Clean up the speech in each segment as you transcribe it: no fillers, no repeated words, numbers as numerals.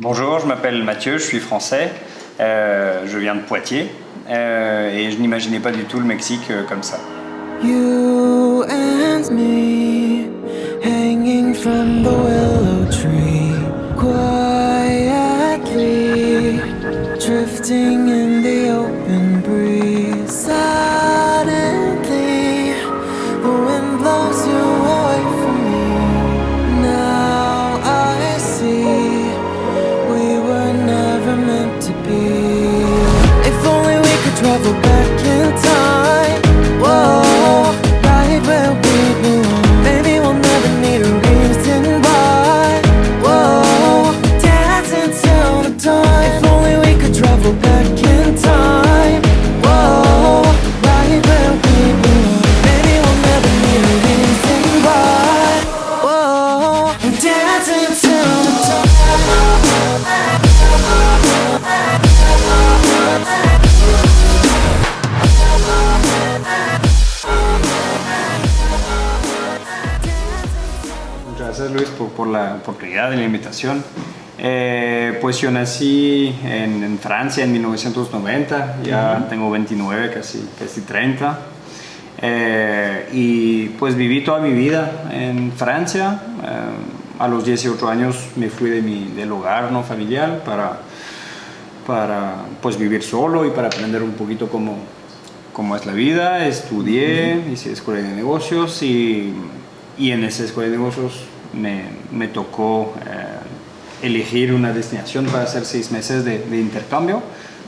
Bonjour, je m'appelle Mathieu, je suis français, je viens de Poitiers et je n'imaginais pas du tout le Mexique comme ça. You and me, hanging from the willow tree, quietly drifting in the open breeze. Suddenly, the wind blows you away from me. Now I see we were never meant to be. If only we could travel back in time. Whoa, right where we belong. Maybe we'll never need a reason why. Whoa, dancing till the dawn. If only we could travel back in time. Whoa, right where we belong. Maybe we'll never need a reason why. Whoa, dancing till the dawn. Muchas gracias Luis por la oportunidad y la invitación. Pues yo nací en Francia en 1990, ya tengo 29, casi 30. Y pues viví toda mi vida en Francia. A los 18 años me fui del hogar no familiar para pues vivir solo y para aprender un poquito cómo es la vida. Estudié, hice escuela de negocios y en esa escuela de negocios me tocó elegir una destinación para hacer 6 meses de intercambio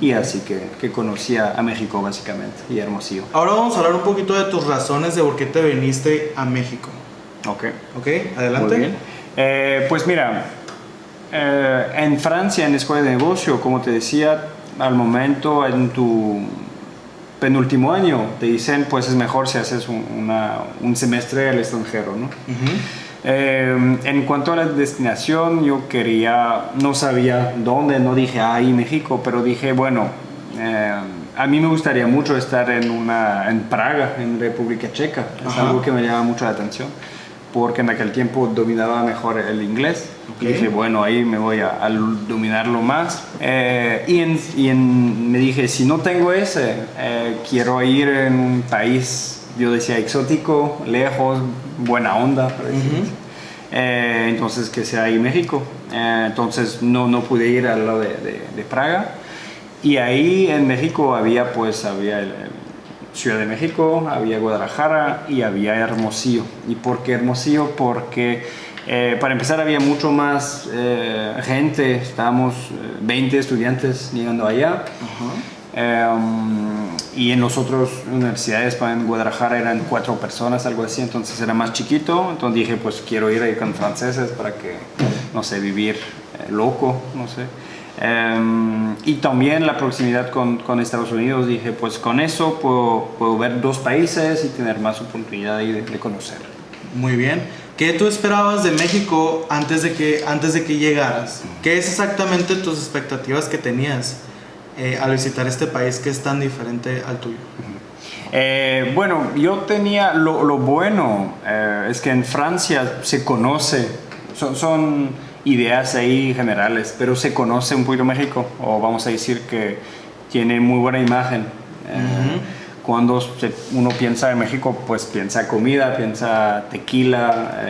y así que conocí a México básicamente y Hermosillo. Ahora vamos a hablar un poquito de tus razones de por qué te viniste a México. Ok. ¿Ok? Adelante. Muy bien. Pues mira, en Francia, en la escuela de negocio, como te decía, al momento en tu penúltimo año te dicen pues es mejor si haces un semestre al extranjero, ¿no? En cuanto a la destinación, yo no sabía dónde, no dije ahí México, pero dije bueno, a mí me gustaría mucho estar en Praga, en República Checa. Es algo que me llama mucho la atención porque en aquel tiempo dominaba mejor el inglés. Y dije, bueno, ahí me voy a dominarlo más. Me dije, si no tengo ese, quiero ir en un país, yo decía, exótico, lejos, buena onda, por decirlo así. Entonces, que sea ahí México. Entonces, no pude ir al lado de Praga. Y ahí en México había Ciudad de México, había Guadalajara y había Hermosillo. ¿Y por qué Hermosillo? Porque para empezar había mucho más gente, estábamos 20 estudiantes llegando allá. Y en las otras universidades, en Guadalajara eran 4 personas, algo así, entonces era más chiquito. Entonces dije, pues quiero ir ahí con franceses para que, no sé, vivir loco, no sé. Y también la proximidad con Estados Unidos, dije pues con eso puedo ver 2 países y tener más oportunidad de conocer. Muy bien. ¿Qué tú esperabas de México antes de que llegaras? ¿Qué es exactamente tus expectativas que tenías al visitar este país que es tan diferente al tuyo? Bueno, yo tenía lo bueno es que en Francia se conoce, son ideas ahí generales, pero se conoce un poquito México, o vamos a decir que tiene muy buena imagen. Cuando uno piensa en México, pues piensa comida, piensa tequila,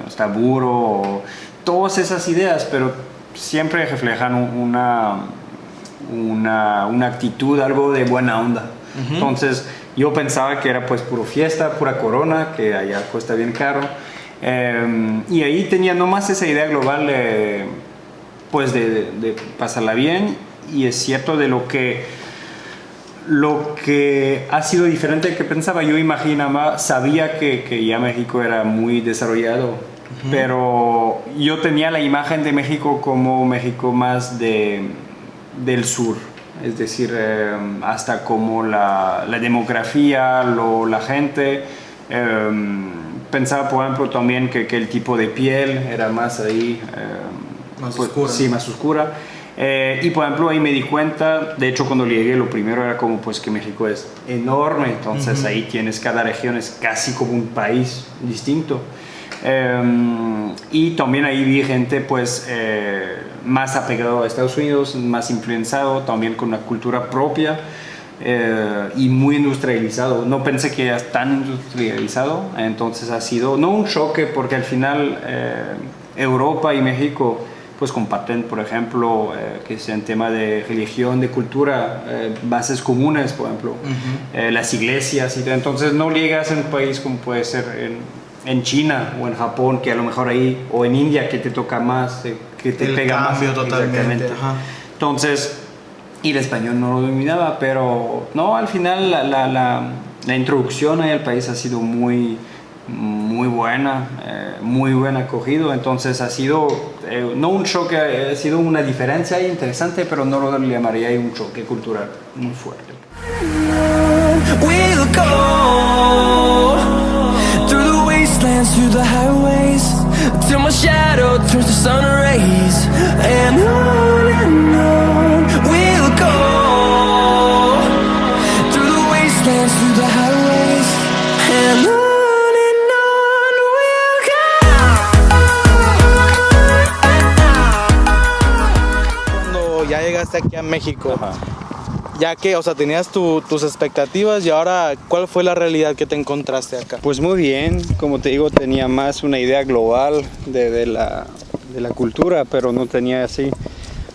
estaburo, todas esas ideas, pero siempre reflejan una actitud, algo de buena onda. Entonces yo pensaba que era pues puro fiesta, pura corona, que allá cuesta bien caro. Y ahí tenía nomás esa idea global pues de pasarla bien, y es cierto de lo que ha sido diferente que pensaba. Yo sabía que ya México era muy desarrollado, pero yo tenía la imagen de México como México más del sur, es decir, hasta como la demografía, la gente. Pensaba, por ejemplo, también que el tipo de piel era más ahí... más oscura. Sí, más oscura. Y, por ejemplo, ahí me di cuenta, de hecho, cuando llegué, lo primero era como pues que México es enorme, entonces ahí tienes, cada región es casi como un país distinto. Y también ahí vi gente pues más apegado a Estados Unidos, más influenciado, también con una cultura propia y muy industrializado. No pensé que era tan industrializado, entonces ha sido no un choque porque al final Europa y México pues comparten, por ejemplo, que sea en tema de religión, de cultura, bases comunes, por ejemplo, las iglesias, y entonces no llegas a un país como puede ser en China o en Japón, que a lo mejor ahí, o en India, que te toca más, que te El pega cambio más. totalmente. Ajá. Entonces, y el español no lo dominaba, pero no, al final la introducción ahí al país ha sido muy buena, muy buen acogido, entonces ha sido no un choque, ha sido una diferencia interesante, pero no lo llamaría un choque cultural muy fuerte. We'll go through the wastelands, through the highways, till my shadow turns to sun rays, and on we'll go through the wastelands, through the highways, and on. Ya llegaste aquí a México, Ajá. ya que, o sea, tenías tus expectativas y ahora, ¿cuál fue la realidad que te encontraste acá? Pues muy bien, como te digo, tenía más una idea global de la cultura, pero no tenía así.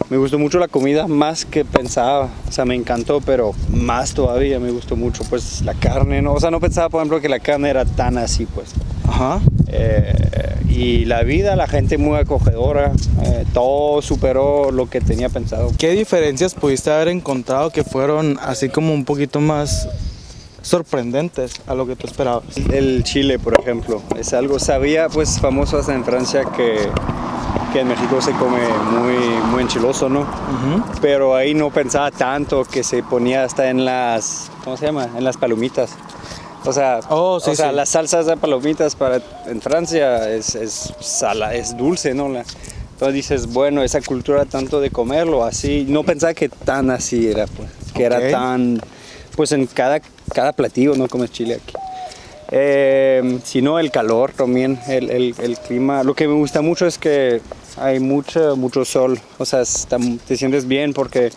Me gustó mucho la comida, más que pensaba, o sea, me encantó, pero más todavía me gustó mucho, pues la carne, ¿no? O sea, no pensaba, por ejemplo, que la carne era tan así, pues. Ajá. Y la vida, la gente muy acogedora, todo superó lo que tenía pensado. ¿Qué diferencias pudiste haber encontrado que fueron así como un poquito más sorprendentes a lo que tú esperabas? El chile, por ejemplo, es algo, sabía, pues famoso hasta en Francia que en México se come muy enchiloso, ¿no? Pero ahí no pensaba tanto que se ponía hasta en las, ¿cómo se llama? En las palomitas. O sea, sí. las salsas de palomitas en Francia es dulce, ¿no? Entonces dices, bueno, esa cultura tanto de comerlo así, no pensaba que tan así era, pues, que era tan, pues en cada platillo no comes chile aquí. Sino el calor también, el clima. Lo que me gusta mucho es que hay mucho sol, o sea, te sientes bien porque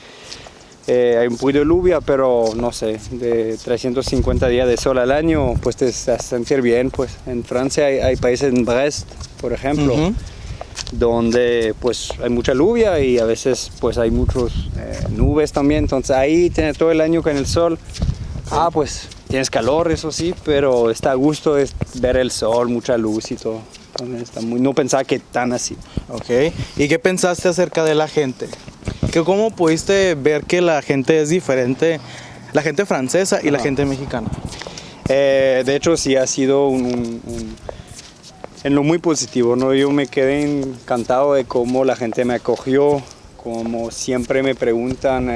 hay un poquito de lluvia, pero no sé, de 350 días de sol al año, pues te vas a sentir bien. Pues en Francia hay países, en Brest, por ejemplo, donde pues hay mucha lluvia y a veces pues hay muchas nubes también, entonces ahí tienes todo el año con el sol. Pues tienes calor, eso sí, pero está a gusto de ver el sol, mucha luz y todo. Entonces, no pensaba que tan así. Ok. ¿Y qué pensaste acerca de la gente? ¿Cómo pudiste ver que la gente es diferente, la gente francesa y la gente mexicana? De hecho, sí ha sido en lo muy positivo, ¿no? Yo me quedé encantado de cómo la gente me acogió, como siempre me preguntan...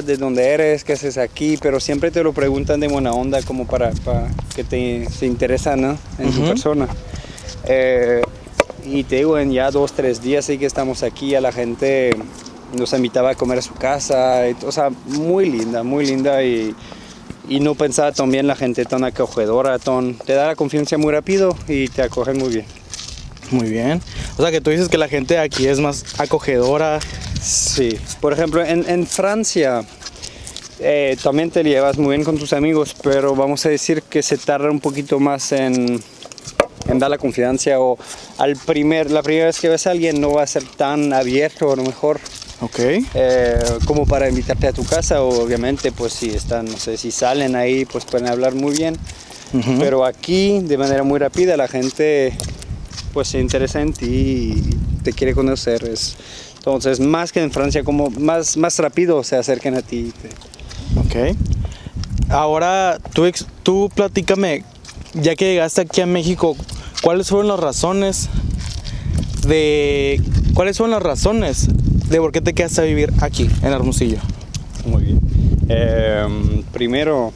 ¿de dónde eres? ¿Qué haces aquí? Pero siempre te lo preguntan de buena onda, como para que se interesan, ¿no? En tu persona. Y te digo, en ya 2-3 días sí que estamos aquí, a la gente nos invitaba a comer a su casa, o sea, muy linda y no pensaba también la gente tan acogedora, te da la confianza muy rápido y te acogen muy bien. Muy bien. O sea, que tú dices que la gente aquí es más acogedora. Sí. Por ejemplo, en Francia también te llevas muy bien con tus amigos, pero vamos a decir que se tarda un poquito más en dar la confianza, o la primera vez que ves a alguien no va a ser tan abierto a lo mejor. Ok. Como para invitarte a tu casa, o obviamente pues si están, no sé, si salen ahí pues pueden hablar muy bien. Pero aquí de manera muy rápida la gente pues se interesa en ti y te quiere conocer. Entonces, más que en Francia, como más rápido se acercan a ti. Ok. Ahora, tú platícame, ya que llegaste aquí a México, ¿cuáles fueron las razones de por qué te quedaste a vivir aquí, en Hermosillo? Muy bien. Primero,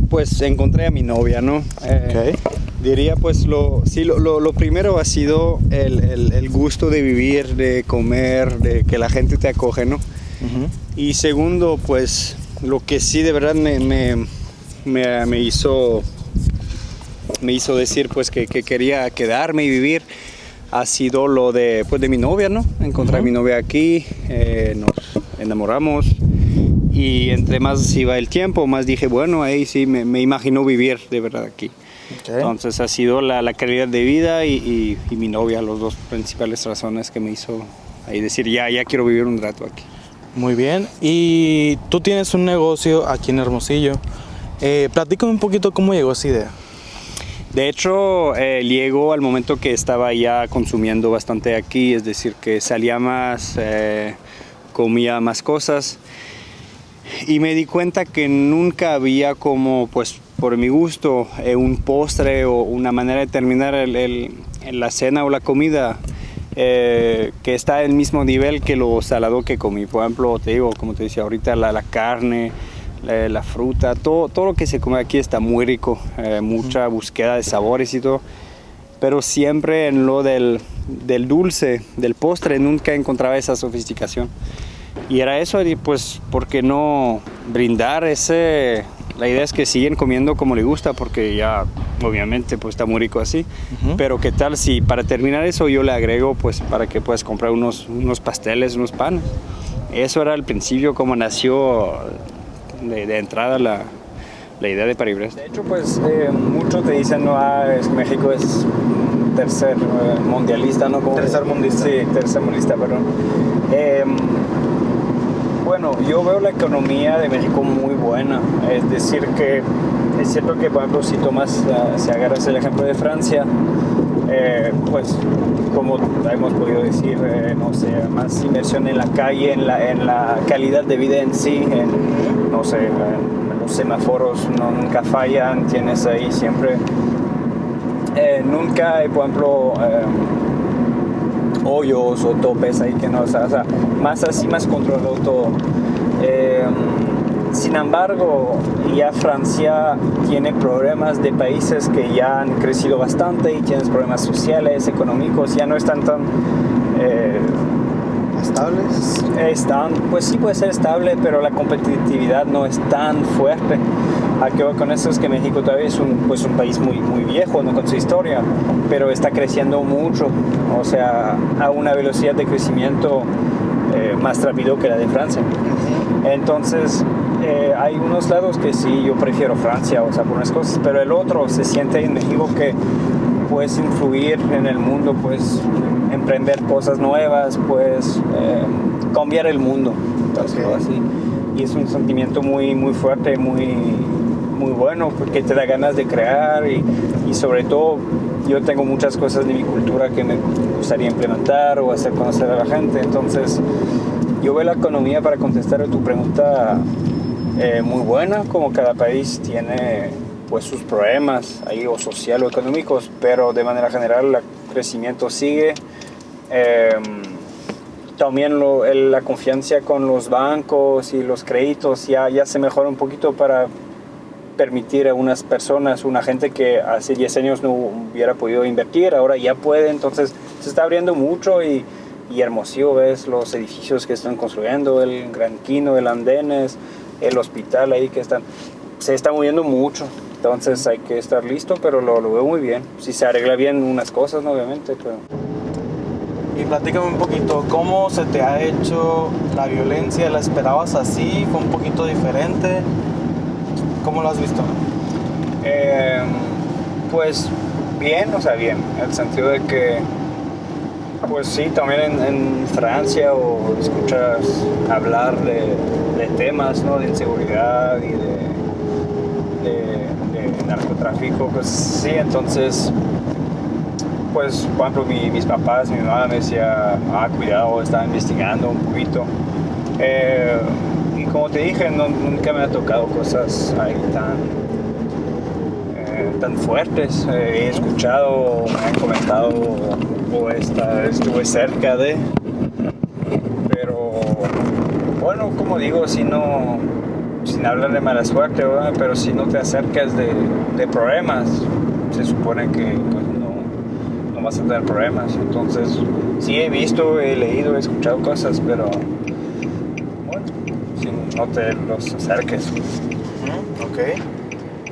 pues encontré a mi novia, ¿no? Okay. Diría pues lo primero ha sido el gusto de vivir, de comer, de que la gente te acoge, ¿no? Y segundo, pues lo que sí de verdad me hizo me hizo decir pues que quería quedarme y vivir ha sido lo de, pues, de mi novia, ¿no? Encontré a mi novia aquí, nos enamoramos y entre más iba el tiempo, más dije, bueno, ahí sí me imagino vivir de verdad aquí. Okay. Entonces ha sido la calidad de vida y mi novia, las dos principales razones que me hizo ahí decir, ya quiero vivir un rato aquí. Muy bien, y tú tienes un negocio aquí en Hermosillo. Platícame un poquito cómo llegó esa idea. De hecho, llegó al momento que estaba ya consumiendo bastante aquí, es decir, que salía más, comía más cosas y me di cuenta que nunca había como, pues por mi gusto, un postre o una manera de terminar la cena o la comida que está al mismo nivel que lo salado que comí. Por ejemplo, te digo, como te decía ahorita, la carne, la fruta, todo lo que se come aquí está muy rico, mucha búsqueda de sabores y todo, pero siempre en lo del dulce, del postre, nunca encontraba esa sofisticación. Y era eso, y pues, ¿por qué no brindar ese? La idea es que siguen comiendo como les gusta, porque ya obviamente pues está muy rico así, pero qué tal si para terminar eso yo le agrego pues para que puedas comprar unos pasteles, unos panes. Eso era al principio como nació de entrada la idea de Paribres. De hecho pues muchos te dicen, no, México es tercer mundialista, ¿no? Tercer mundista. Sí, tercer mundista, perdón. Bueno, yo veo la economía de México muy buena, es decir que es cierto que por ejemplo si tomas, si agarras el ejemplo de Francia, pues como hemos podido decir, no sé, más inversión en la calle, en la calidad de vida en sí, no sé, los semáforos nunca fallan, tienes ahí siempre, nunca hay por ejemplo hoyos o topes ahí que no, o sea, más así, más controlado todo. Sin embargo, ya Francia tiene problemas de países que ya han crecido bastante y tienen problemas sociales, económicos, ya no están tan estables. Pues sí puede ser estable, pero la competitividad no es tan fuerte. ¿A qué voy con eso? Es que México todavía es un país muy, muy viejo, ¿no? Con su historia, pero está creciendo mucho, o sea, a una velocidad de crecimiento más rápido que la de Francia. Entonces, hay unos lados que sí, yo prefiero Francia, o sea, por unas cosas, pero el otro se siente en México que puedes influir en el mundo, puedes emprender cosas nuevas, puedes cambiar el mundo, entonces, así. Y es un sentimiento muy, muy fuerte, muy bueno, porque te da ganas de crear y sobre todo yo tengo muchas cosas de mi cultura que me gustaría implementar o hacer conocer a la gente. Entonces yo veo la economía, para contestar a tu pregunta, muy buena, como cada país tiene pues sus problemas ahí, o social o económicos, pero de manera general el crecimiento sigue. También la confianza con los bancos y los créditos ya se mejora un poquito para permitir a unas personas, una gente que hace 10 años no hubiera podido invertir, ahora ya puede. Entonces se está abriendo mucho y Hermosillo, ves los edificios que están construyendo, el Gran Quino, el Andenes, el hospital ahí que se está moviendo mucho. Entonces hay que estar listo, pero lo veo muy bien. Si se arregla bien unas cosas, ¿no? Obviamente, pero... Y platícame un poquito, ¿cómo se te ha hecho la violencia? ¿La esperabas así? ¿Fue un poquito diferente? ¿Cómo lo has visto? Pues bien, o sea, bien, en el sentido de que, pues sí, también en Francia o escuchas hablar de temas, ¿no? De inseguridad y de narcotráfico, pues sí, entonces... Pues, por ejemplo, mis papás, mi mamá me decía, cuidado, estaba investigando un poquito. Y como te dije, nunca me ha tocado cosas ahí tan fuertes. He escuchado, me han comentado, o estuve cerca de. Pero, bueno, como digo, sin hablar de mala suerte, ¿verdad? Pero si no te acercas de problemas, se supone que pues, no vas a tener problemas. Entonces sí he visto, he leído, he escuchado cosas, pero bueno, si no te los acerques. Ok.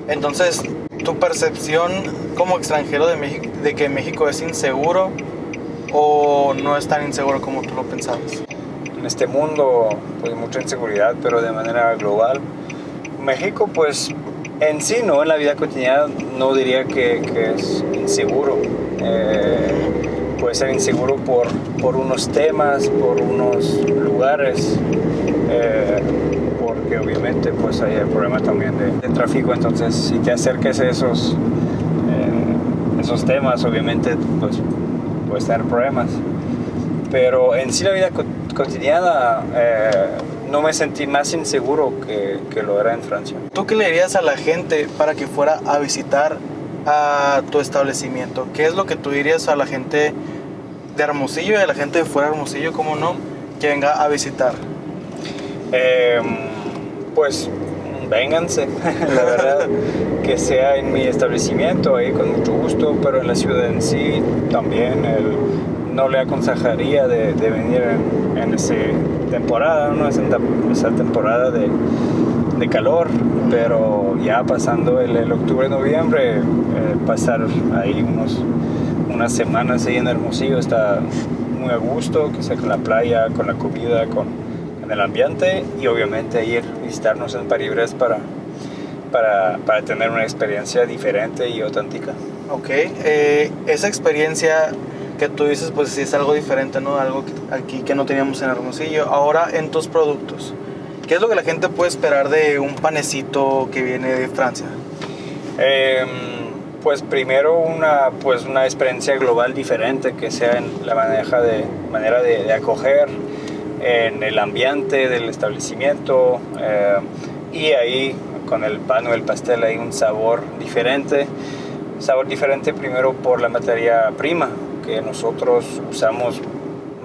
Entonces tu percepción como extranjero de México, de que México es inseguro o no es tan inseguro como tú lo pensabas? En este mundo, pues mucha inseguridad, pero de manera global. México, pues en sí, no, en la vida cotidiana no diría que es inseguro. Puede ser inseguro por unos temas, por unos lugares, porque obviamente pues hay el problema también de tráfico. Entonces, si te acerques a esos temas, obviamente pues puedes tener problemas. Pero en sí la vida cotidiana no me sentí más inseguro que lo era en Francia. ¿Tú qué le dirías a la gente para que fuera a visitar a tu establecimiento? ¿Qué es lo que tú dirías a la gente de Hermosillo y a la gente de fuera de Hermosillo, cómo no, que venga a visitar? Pues vénganse, la verdad, que sea en mi establecimiento, ahí con mucho gusto, pero en la ciudad en sí también no le aconsejaría de venir en esa temporada, ¿no? Esa temporada de calor, pero ya pasando el octubre-noviembre, pasar ahí unas semanas ahí en Hermosillo está muy a gusto, que sea con la playa, con la comida, con el ambiente, y obviamente ir a visitarnos en París para tener una experiencia diferente y auténtica. Ok, esa experiencia que tú dices, pues sí es algo diferente, ¿no? Algo aquí que no teníamos en Hermosillo. Ahora, en tus productos, ¿qué es lo que la gente puede esperar de un panecito que viene de Francia? Pues primero una experiencia global diferente, que sea en la manera de acoger, en el ambiente del establecimiento, y ahí con el pan o el pastel hay un sabor diferente primero por la materia prima, que nosotros usamos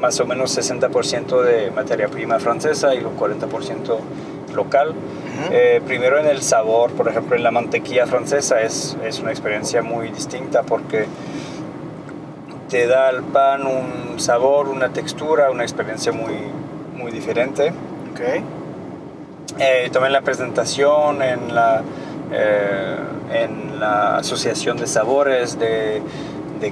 más o menos 60% de materia prima francesa y el 40% local. Uh-huh. Primero en el sabor, por ejemplo en la mantequilla francesa es una experiencia muy distinta porque te da al pan un sabor, una textura, una experiencia muy, muy diferente. Okay. También la presentación, en la asociación de sabores, de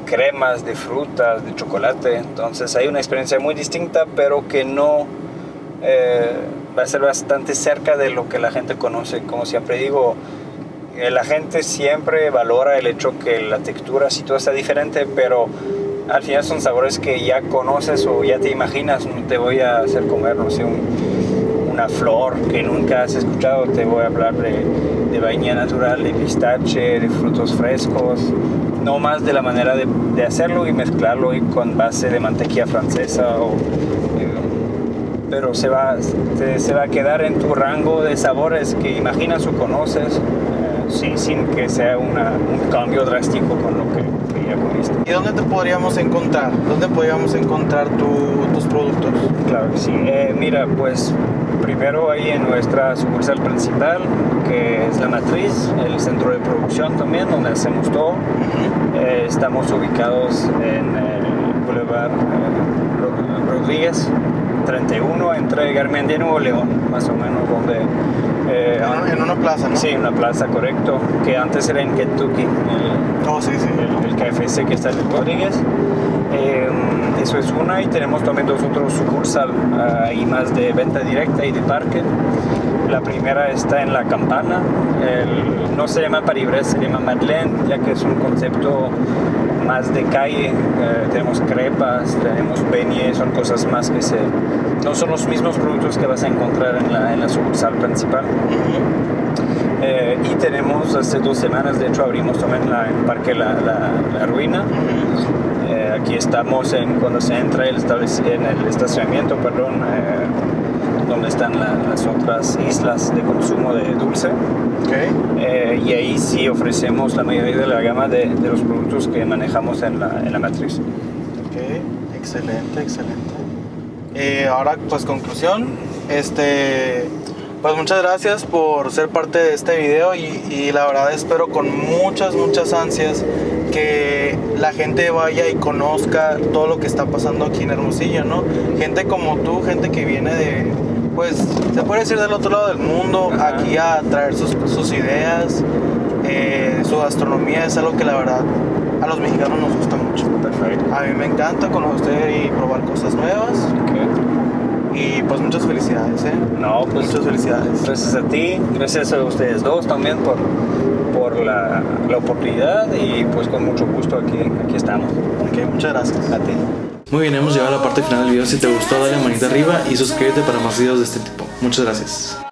cremas, de frutas, de chocolate. Entonces hay una experiencia muy distinta, pero que no va a ser bastante cerca de lo que la gente conoce. Como siempre digo, la gente siempre valora el hecho que la textura sí todo está diferente, pero al final son sabores que ya conoces o ya te imaginas. No te voy a hacer comer, no sé, una flor que nunca has escuchado. Te voy a hablar de vainilla natural, de pistache, de frutos frescos. No más de la manera de hacerlo y mezclarlo y con base de mantequilla francesa. Pero se va a quedar en tu rango de sabores que imaginas o conoces, sin que sea un cambio drástico con lo que ya comiste. ¿Y dónde te podríamos encontrar? ¿Dónde podríamos encontrar tus productos? Claro que sí. Mira, pues primero ahí en nuestra sucursal principal, que es La Matriz, el centro de producción también, donde hacemos todo. Uh-huh. Estamos ubicados en el Boulevard Rodríguez 31, entre Garmendia y Nuevo León, más o menos, donde... en una plaza, ¿no? Sí, una plaza, correcto, que antes era en Kentucky, el KFC que está en el Rodríguez. Eso es una, y tenemos también dos otros sucursales ahí más de venta directa y de parque. La primera está en La Campana, no se llama París, se llama Madeleine, ya que es un concepto más de calle. Tenemos crepas, tenemos beignets, son cosas más que no son los mismos productos que vas a encontrar en la sucursal principal. Y tenemos hace 2 semanas, de hecho abrimos también el parque La Ruina. Aquí estamos cuando se entra en el estacionamiento, donde están las otras islas de consumo de dulce. Okay. Y ahí sí ofrecemos la mayoría de la gama de los productos que manejamos en la matriz. Okay. Excelente. Ahora, pues conclusión, pues muchas gracias por ser parte de este video y la verdad espero con muchas ansias que la gente vaya y conozca todo lo que está pasando aquí en Hermosillo, ¿no? Gente como tú, gente que viene pues se puede decir del otro lado del mundo. Ajá. Aquí a traer sus ideas, Su gastronomía es algo que la verdad a los mexicanos nos gusta mucho. Perfecto. A mí me encanta conocer y probar cosas nuevas. Y pues muchas felicidades, ¿eh? No, pues Muchas felicidades. gracias a ti, gracias a ustedes dos también por la oportunidad y pues con mucho gusto aquí estamos. Ok, muchas gracias. A ti. Muy bien, hemos llegado a la parte final del video. Si te gustó, dale manita arriba y suscríbete para más videos de este tipo. Muchas gracias.